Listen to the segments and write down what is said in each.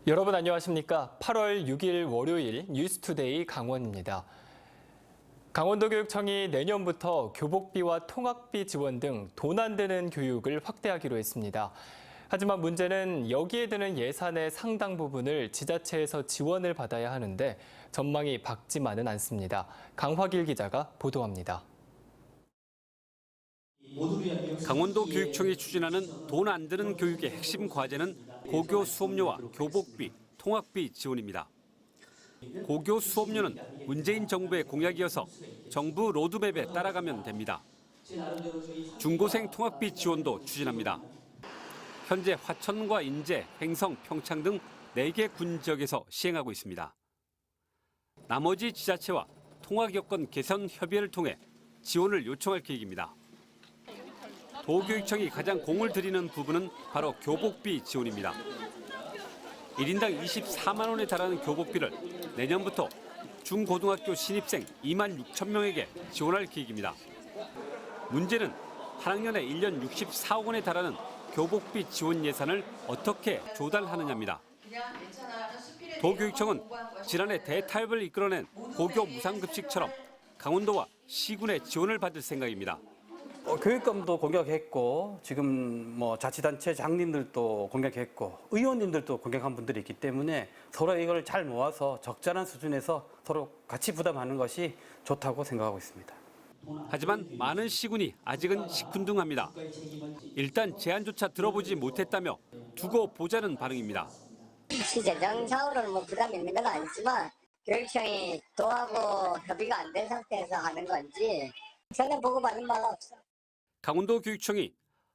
여러분 안녕하십니까? 8월 6일 월요일 뉴스투데이 강원입니다. 강원도교육청이 내년부터 교복비와 통학비 지원 등 돈 안 드는 교육을 확대하기로 했습니다. 하지만 문제는 여기에 드는 예산의 상당 부분을 지자체에서 지원을 받아야 하는데 전망이 밝지만은 않습니다. 강화길 기자가 보도합니다. 강원도 교육청이 추진하는 돈 안 드는 교육의 핵심 과제는 고교 수업료와 교복비, 통학비 지원입니다. 고교 수업료는 문재인 정부의 공약이어서 정부 로드맵에 따라가면 됩니다. 중고생 통학비 지원도 추진합니다. 현재 화천과 인제, 횡성, 평창 등 4개 군 지역에서 시행하고 있습니다. 나머지 지자체와 통학 여건 개선 협의회를 통해 지원을 요청할 계획입니다. 도교육청이 가장 공을 들이는 부분은 바로 교복비 지원입니다. 1인당 24만 원에 달하는 교복비를 내년부터 중고등학교 신입생 2만 6천 명에게 지원할 계획입니다. 문제는 한 학년에 1년 64억 원에 달하는 교복비 지원 예산을 어떻게 조달하느냐입니다. 도교육청은 지난해 대타협을 이끌어낸 고교 무상급식처럼 강원도와 시군의 지원을 받을 생각입니다. 교육감도 공약했고 지금 자치단체 장님들도 공약했고 의원님들도 공약한 분들이 있기 때문에 서로 이걸 잘 모아서 적절한 수준에서 서로 같이 부담하는 것이 좋다고 생각하고 있습니다. 하지만 많은 시군이 아직은 시큰둥합니다. 일단 제안조차 들어보지 못했다며 두고 보자는 반응입니다. 재정상으로는 부담이 있는 건 아니지만 교육청이 도하고 협의가 안 된 상태에서 하는 건지 전혀 보고받은 바가 없어요. 강원도 교육청이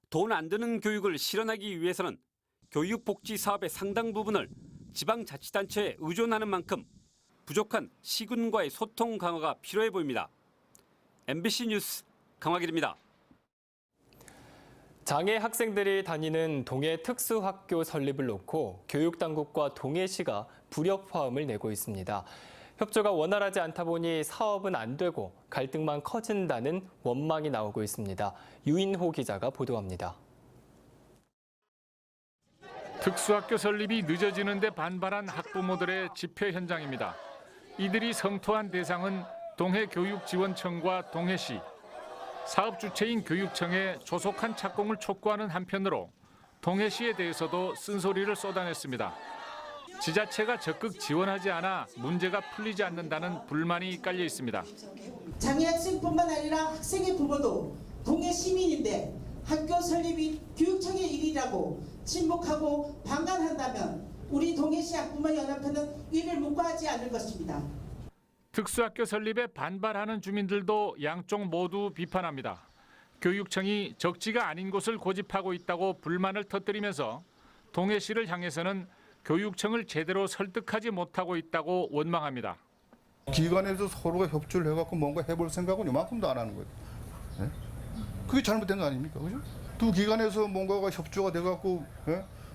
돈 안 드는 교육을 실현하기 위해서는 교육복지 사업의 상당 부분을 지방자치단체에 의존하는 만큼 부족한 시군과의 소통 강화가 필요해 보입니다. MBC 뉴스 강화길입니다. 장애 학생들이 다니는 동해 특수학교 설립을 놓고 교육당국과 동해시가 불협화음을 내고 있습니다. 협조가 원활하지 않다 보니 사업은 안 되고 갈등만 커진다는 원망이 나오고 있습니다. 유인호 기자가 보도합니다. 특수학교 설립이 늦어지는 데 반발한 학부모들의 집회 현장입니다. 이들이 성토한 대상은 동해교육지원청과 동해시, 사업 주체인 교육청에 조속한 착공을 촉구하는 한편으로 동해시에 대해서도 쓴소리를 쏟아냈습니다. 지자체가 적극 지원하지 않아 문제가 풀리지 않는다는 불만이 깔려 있습니다. 장애 학생뿐만 아니라 학생의 부모도 동해 시민인데 학교 설립이 교육청의 일이라고 침묵하고 방관한다면 우리 동해시 학부모연합회는 이를 묵과하지 않을 것입니다. 특수학교 설립에 반발하는 주민들도 양쪽 모두 비판합니다. 교육청이 적지가 아닌 곳을 고집하고 있다고 불만을 터뜨리면서 동해시를 향해서는 교육청을 제대로 설득하지 못하고 있다고 원망합니다. 기관에서 서로가 협조를 해갖고 뭔가 해볼 생각은 이만큼도 안 하는 거예요. 네? 그게 잘못된 거 아닙니까? 그죠? 두 기관에서 뭔가가 협조가 돼갖고,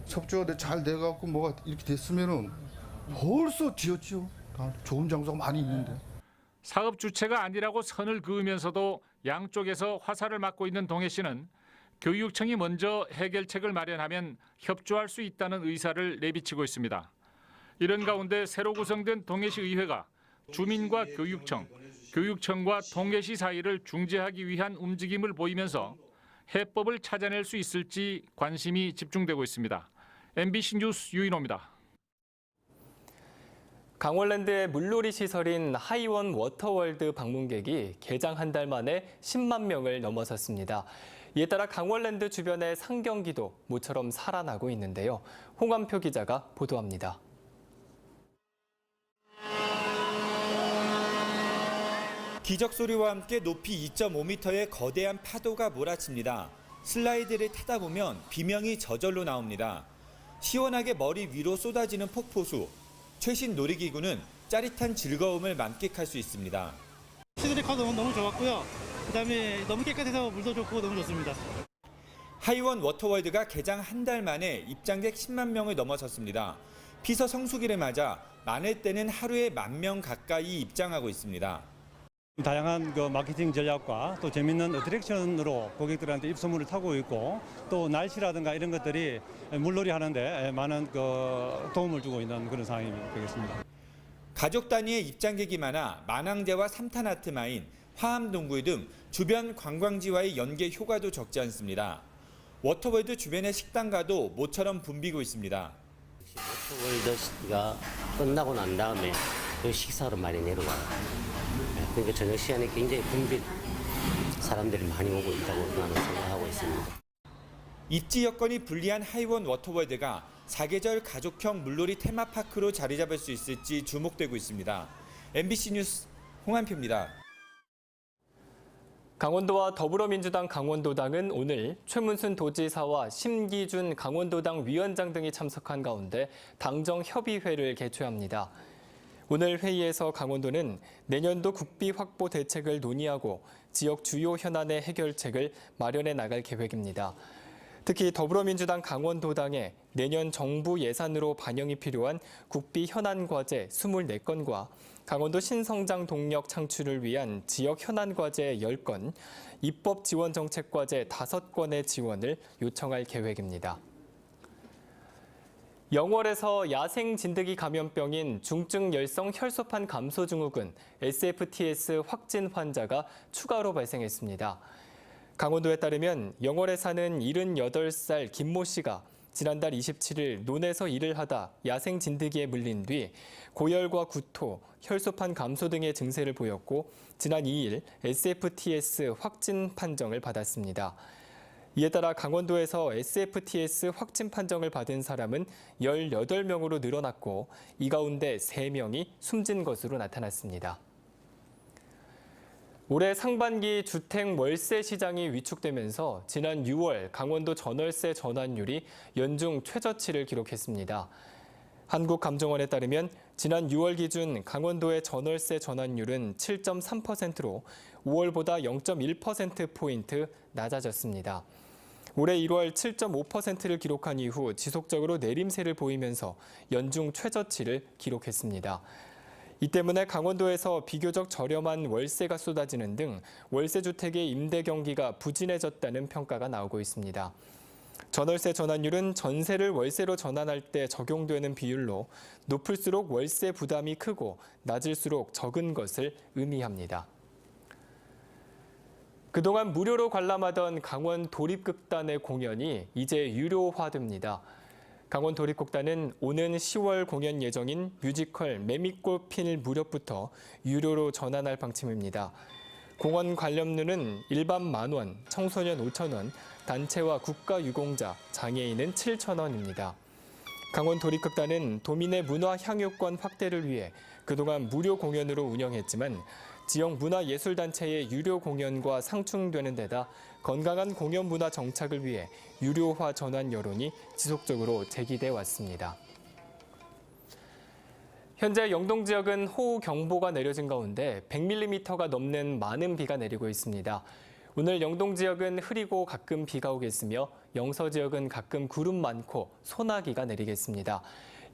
협조가 잘 돼갖고 뭐가 이렇게 됐으면은 벌써 지었죠. 좋은 장소가 많이 있는데. 사업 주체가 아니라고 선을 그으면서도 양쪽에서 화살을 맞고 있는 동해시는 교육청이 먼저 해결책을 마련하면 협조할 수 있다는 의사를 내비치고 있습니다. 이런 가운데 새로 구성된 동해시 의회가 주민과 교육청, 교육청과 동해시 사이를 중재하기 위한 움직임을 보이면서 해법을 찾아낼 수 있을지 관심이 집중되고 있습니다. MBC 뉴스 유인호입니다. 강원랜드의 물놀이 시설인 하이원 워터월드 방문객이 개장 한 달 만에 10만 명을 넘어섰습니다. 이에 따라 강원랜드 주변의 상경기도 모처럼 살아나고 있는데요. 홍한표 기자가 보도합니다. 기적 소리와 함께 높이 2.5m의 거대한 파도가 몰아칩니다. 슬라이드를 타다 보면 비명이 저절로 나옵니다. 시원하게 머리 위로 쏟아지는 폭포수. 최신 놀이기구는 짜릿한 즐거움을 만끽할 수 있습니다. 스리커도 너무 좋았고요. 그다음에 너무 깨끗해서 물도 좋고 너무 좋습니다. 하이원 워터월드가 개장 한 달 만에 입장객 10만 명을 넘어섰습니다. 피서 성수기를 맞아 많을 때는 하루에 1만 명 가까이 입장하고 있습니다. 다양한 그 마케팅 전략과 또 재밌는 어트랙션으로 고객들한테 입소문을 타고 있고 또 날씨라든가 이런 것들이 물놀이 하는데 많은 그 도움을 주고 있는 그런 상황이 되겠습니다. 가족 단위의 입장객이 많아 만항제와 삼탄아트마인, 화암동굴 등 주변 관광지와의 연계 효과도 적지 않습니다. 워터월드 주변의 식당가도 모처럼 붐비고 있습니다. 워터월드가 끝나고 난 다음에 그 식사로 많이 내려와요. 그러니까 저녁 시간에 굉장히 붐빈 사람들이 많이 오고 있다고 나는 생각하고 있습니다. 입지 여건이 불리한 하이원 워터월드가 사계절 가족형 물놀이 테마파크로 자리 잡을 수 있을지 주목되고 있습니다. MBC 뉴스 홍한표입니다. 강원도와 더불어민주당 강원도당은 오늘 최문순 도지사와 심기준 강원도당 위원장 등이 참석한 가운데 당정 협의회를 개최합니다. 오늘 회의에서 강원도는 내년도 국비 확보 대책을 논의하고 지역 주요 현안의 해결책을 마련해 나갈 계획입니다. 특히 더불어민주당 강원도당에 내년 정부 예산으로 반영이 필요한 국비 현안 과제 24건과 강원도 신성장 동력 창출을 위한 지역 현안 과제 10건, 입법 지원 정책 과제 5건의 지원을 요청할 계획입니다. 영월에서 야생 진드기 감염병인 중증 열성 혈소판 감소 증후군 SFTS 확진 환자가 추가로 발생했습니다. 강원도에 따르면 영월에 사는 78살 김모 씨가 지난달 27일 논에서 일을 하다 야생 진드기에 물린 뒤 고열과 구토, 혈소판 감소 등의 증세를 보였고 지난 2일 SFTS 확진 판정을 받았습니다. 이에 따라 강원도에서 SFTS 확진 판정을 받은 사람은 18명으로 늘어났고 이 가운데 3명이 숨진 것으로 나타났습니다. 올해 상반기 주택 월세 시장이 위축되면서 지난 6월 강원도 전월세 전환율이 연중 최저치를 기록했습니다. 한국감정원에 따르면 지난 6월 기준 강원도의 전월세 전환율은 7.3%로 5월보다 0.1%포인트 낮아졌습니다. 올해 1월 7.5%를 기록한 이후 지속적으로 내림세를 보이면서 연중 최저치를 기록했습니다. 이 때문에 강원도에서 비교적 저렴한 월세가 쏟아지는 등 월세 주택의 임대 경기가 부진해졌다는 평가가 나오고 있습니다. 전월세 전환율은 전세를 월세로 전환할 때 적용되는 비율로 높을수록 월세 부담이 크고 낮을수록 적은 것을 의미합니다. 그동안 무료로 관람하던 강원 도립극단의 공연이 이제 유료화됩니다. 강원 도립극단은 오는 10월 공연 예정인 뮤지컬 매미꽃 필 무렵부터 유료로 전환할 방침입니다. 공원 관람료는 일반 만원, 청소년 5,000원, 단체와 국가유공자, 장애인은 7,000원입니다. 강원 도립극단은 도민의 문화 향유권 확대를 위해 그동안 무료 공연으로 운영했지만 지역 문화예술단체의 유료 공연과 상충되는 데다 건강한 공연 문화 정착을 위해 유료화 전환 여론이 지속적으로 제기돼 왔습니다. 현재 영동 지역은 호우 경보가 내려진 가운데 100mm가 넘는 많은 비가 내리고 있습니다. 오늘 영동 지역은 흐리고 가끔 비가 오겠으며 영서 지역은 가끔 구름 많고 소나기가 내리겠습니다.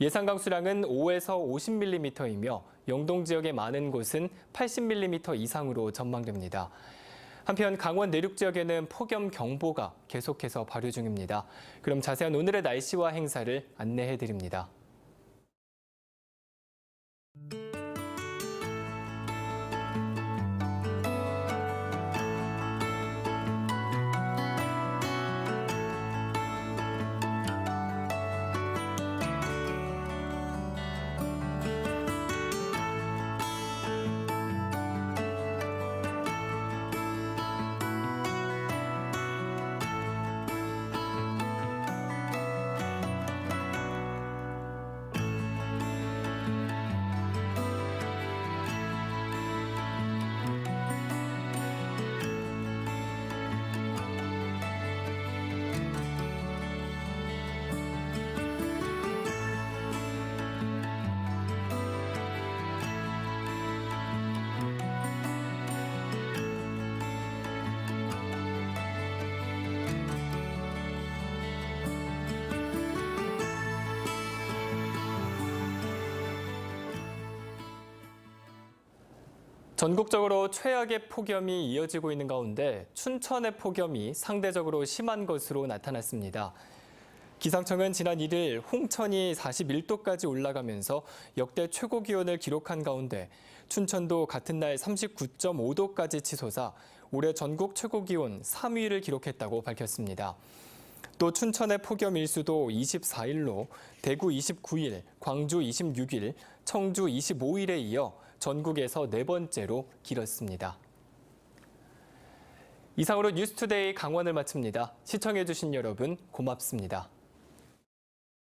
예상 강수량은 5에서 50mm이며 영동 지역의 많은 곳은 80mm 이상으로 전망됩니다. 한편 강원 내륙 지역에는 폭염 경보가 계속해서 발효 중입니다. 그럼 자세한 오늘의 날씨와 행사를 안내해 드립니다. 전국적으로 최악의 폭염이 이어지고 있는 가운데 춘천의 폭염이 상대적으로 심한 것으로 나타났습니다. 기상청은 지난 1일 홍천이 41도까지 올라가면서 역대 최고 기온을 기록한 가운데 춘천도 같은 날 39.5도까지 치솟아 올해 전국 최고 기온 3위를 기록했다고 밝혔습니다. 또 춘천의 폭염 일수도 24일로 대구 29일, 광주 26일, 청주 25일에 이어 전국에서 네 번째로 길었습니다. 이상으로 뉴스투데이 강원을 마칩니다. 시청해주신 여러분 고맙습니다.